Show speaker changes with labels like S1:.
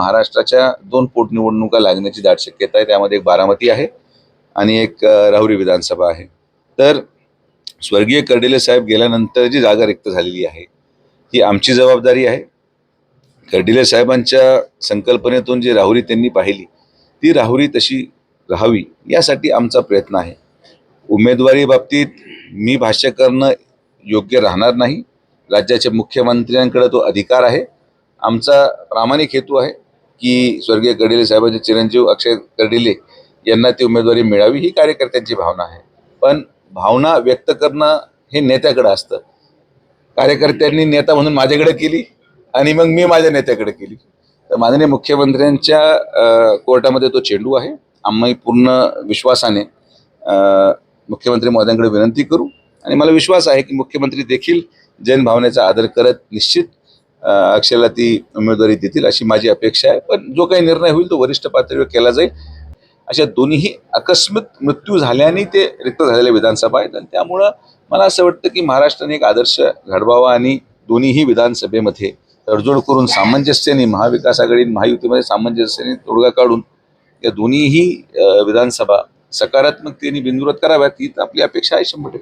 S1: महाराष्ट्राच्या 2 पोटनिवडणुका लागण्याची दाट शक्यता आहे। त्यामध्ये एक बारामती आहे आणि एक राहुरी विधानसभा आहे। तर स्वर्गीय कर्डिले साहेब गेल्यानंतर जी जागा रिक्त झालेली आहे ही आमची जबाबदारी आहे। कर्डिले साहेबांच्या संकल्पनेतून जी राहुरी त्यांनी पाहिली ती राहुरी तशी राहावी यासाठी आमचा प्रयत्न आहे। उमेदवारी बाबतीत मी भाष्य करणं योग्य राहणार नाही। राज्याच्या मुख्यमंत्र्यांकडे तो अधिकार आहे। आमचा प्रामाणिक हेतू आहे की स्वर्गीय कर्डिले साहेबांचे चिरंजीव अक्षय कर्डिले यांना ती उमेदवारी मिळावी ही कार्यकर्त्यांची भावना आहे। पण भावना व्यक्त करणं हे नेत्याकडे असतं। कार्यकर्त्यांनी नेता म्हणून माझ्याकडे केली आणि मग मी माझ्या नेत्याकडे केली। तर माननीय मुख्यमंत्र्यांच्या कोर्टामध्ये तो चेंडू आहे। आम्ही पूर्ण विश्वासाने मुख्यमंत्री महोदयांकडे विनंती करू आणि मला विश्वास आहे की मुख्यमंत्री देखील जनभावनेचा आदर करत निश्चित अक्षयला ती उमेदवारी देतील अशी माझी अपेक्षा आहे। पण जो काही निर्णय होईल तो वरिष्ठ पातळीवर केला जाईल। अशा दोन्हीही आकस्मिक मृत्यू झाल्याने ते रिक्त झालेल्या विधानसभा आहेत आणि त्यामुळं मला असं वाटतं की महाराष्ट्राने एक आदर्श घडवावा आणि दोन्हीही विधानसभेमध्ये तडजोड करून सामंजस्याने महाविकास आघाडी महायुतीमध्ये सामंजस्याने तोडगा काढून या दोन्हीही विधानसभा सकारात्मकतेने बिनविरोध कराव्यात ही आपली अपेक्षा आहे 100%।